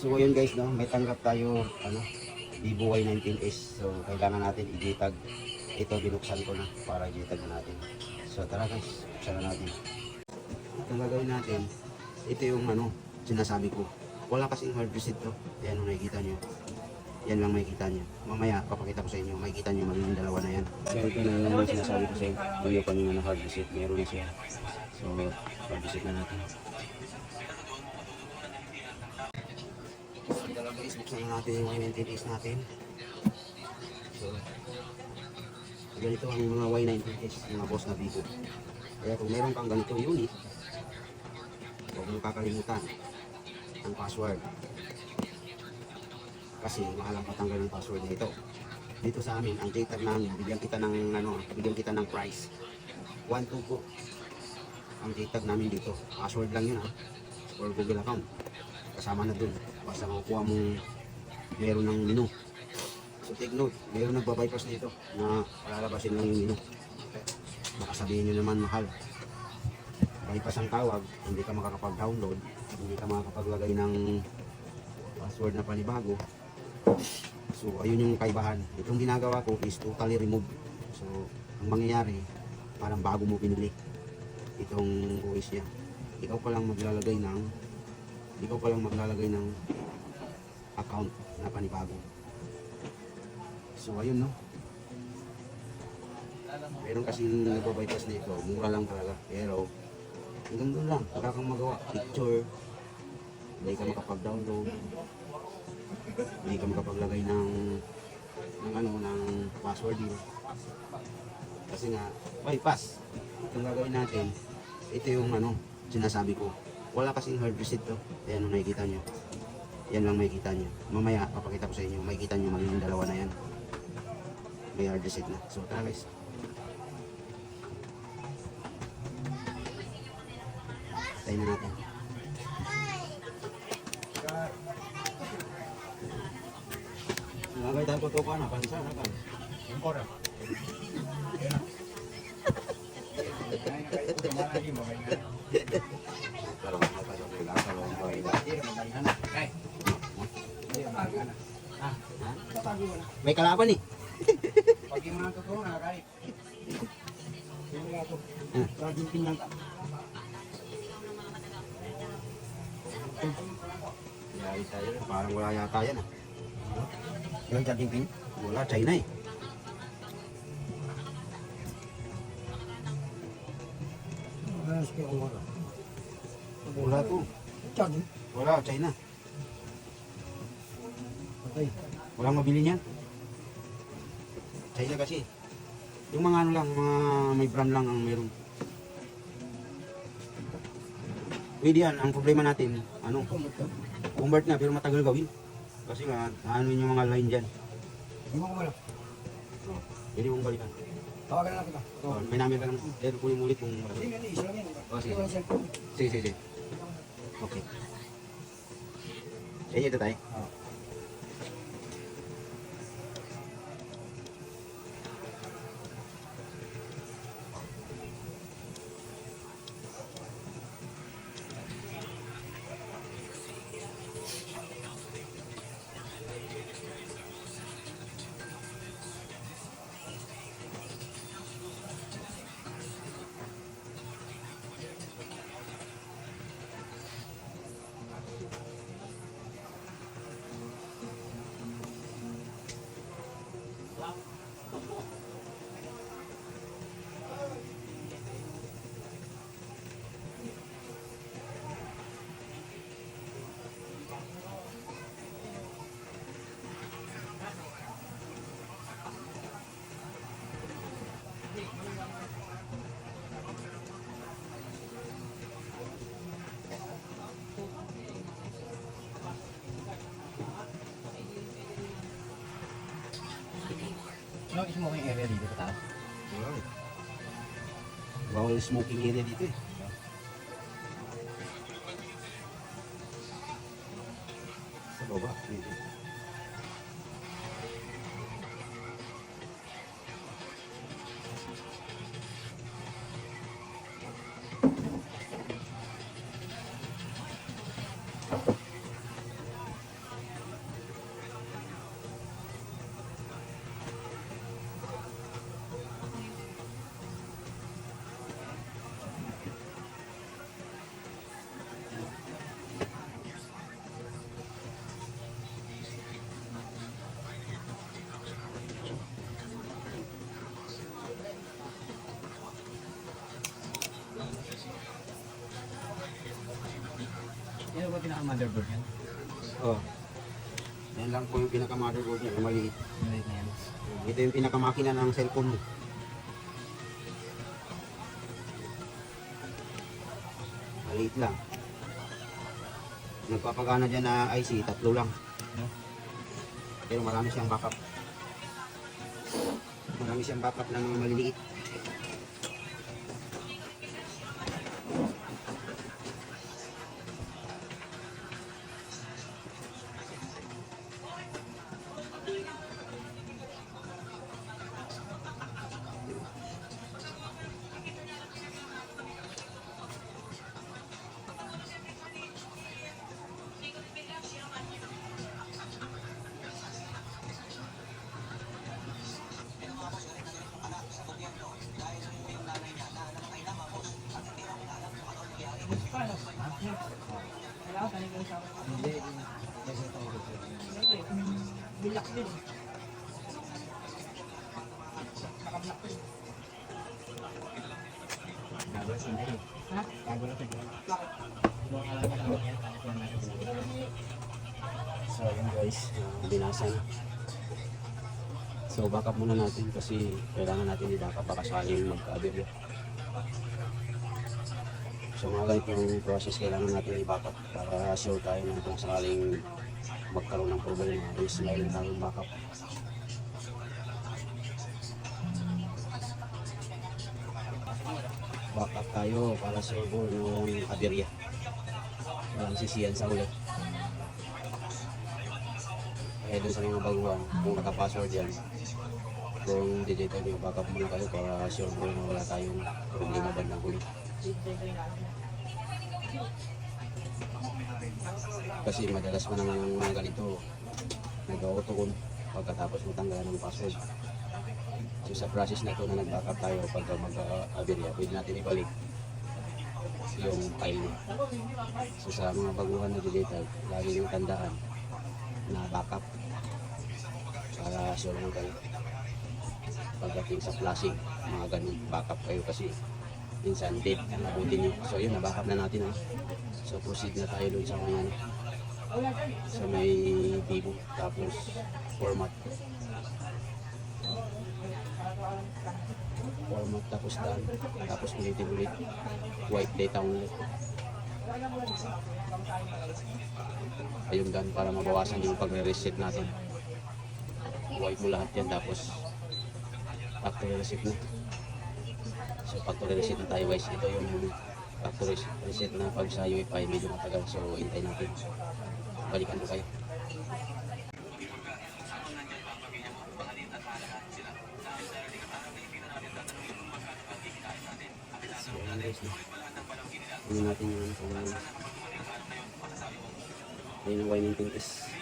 So yun guys, no, may tanggap tayo ano, Vivo Y19s. So kailangan natin i-J-tag. Ito binuksan ko na para i-J-tag na natin. So tara guys, buksan na natin. Ang gagawin natin, ito yung ano, sinasabi ko. Wala kasing hard reset to. Ayan ang nakikita nyo. Yan lang makikita nyo. Mamaya, papakita ko sa inyo. Makikita nyo magiging dalawa na yan. So ito na yung sinasabi ko sa inyo. Hindi pa nyo na hard reset. Meron na siya. So hard reset na natin. So dalawa guys, buksan na natin yung Y19s natin. So ganito ang mga Y19s, mga boss na Vivo. Kaya kung meron kang ganitong unit, huwag mong kakalimutan ang password. Kasi mahal ang patanggal ng password nito. Dito sa amin, ang J-tag namin, bigyan kita ng price. 1-2 po. Ang J-tag namin dito. Password lang yun ha. Or Google account. Kasama na dun. Basta makukuha mong meron ng menu. So take note, meron nagbabypass dito na palalabasin lang yung menu. Baka sabihin nyo naman mahal. Bypass ang tawag, hindi ka makakapag-download, hindi ka makakapaglagay ng password na panibago. So ayun yung kaibahan. Itong ginagawa ko is totally remove. So ang mangyayari, parang bago mo pinili itong OS niya. Ikaw pa lang maglalagay ng account na panibago. So ayun no. Meron kasing nagbabypass nito, mura lang talaga. Pero hanggang doon lang, wala kang magawa. Picture, hindi ka makapag-download, hindi ka makapaglagay ng password din. Kasi nga, bypass. Itong gagawin natin, ito yung sinasabi ko. Wala kasing hard reset to. Ayan ang nakikita nyo. Yan lang makikita nyo. Mamaya, papakita ko sa inyo. Makikita nyo magiging dalawa na yan. May hard reset na. So, tara guys. Tayo na natin. Nagay tayo ko ito pa na. Pansa na kan. Impora. May kalaban eh. Pagi mga totoo na kahit. Yung mga ito. Laging tingnan ka. Yari tayo. Parang wala yata yan ah. Yung Jardine Pin? Wala, China eh. Wala to. Wala, China. Okay. Walang mabili niyan. China kasi. Yung mga lang, mga may brand lang ang meron. Pwede yan, ang problema natin, convert na pero matagal gawin. Kasi nga, yung mga line dyan. Hindi mo kumala. Pwede mong balikan. Tawagan na kita. May namin ka naman. Pero kunin mo ulit kung wala. Hindi, isa lang yan. Sige. Sige. Okay. Sa inyo ito tayo. Ano smoking area dito sa taas? Bawal smoking area dito eh. Sa baba. Dito. ang motherboard yan? Oh. Yan lang po yung pinaka-motherboard niya, yung maliit. Maliit na yan. Ito yung pinaka-makina ng cellphone mo. Maliit lang. Nagpapagana dyan na IC, 3 lang. No? Pero marami siyang backup. Marami siyang backup ng mga maliliit. Hindi. Kasi ito ako. Bilak din. Gagawin sa nila. Ha? Gagawin sa nila. Bakit? So yun guys, binasa na. So backup muna natin kasi kailangan natin i-backup baka sakaling magka-aberya. So mga ganitong process kailangan natin i-backup para sure tayo na kung sakaling magkaroon ng problema is mayroon tayong backup. Backup tayo para sure ng aberya. Walang sisiyan sa ulit. Kaya doon sa mga baguhan, kung naka-password yan, kung digital nyo, backup muna kayo para sure na wala tayong problema bandang huli. Kasi madalas pa naman ang mga ganito, nag-auto-on pagkatapos matanggalan ng password. So sa process na ito na nag-backup tayo pagka mag-aberya, pwede natin ibalik yung file niya. So sa mga baguhan na digital, lagi nyo tandaan na backup para sure mo kayo pagdating sa flashing, mga ganun backup kayo kasi minsan dead ang abutin nyo. So yun, na-backup na natin. So proceed na tayo doon sa mga sa may Vivo, tapos format tapos done, tapos ulit white data only. Ayun done para mabawasan yung pagre-reset natin. White mo lahat yan tapos factory reset na. So factory reset na tayo guys. Ito yung factory reset na pag sa UEFI medyo matagal. So hintay natin. Balikan ko kayo. So ayan guys. Hindi natin yung ayun ang winding test.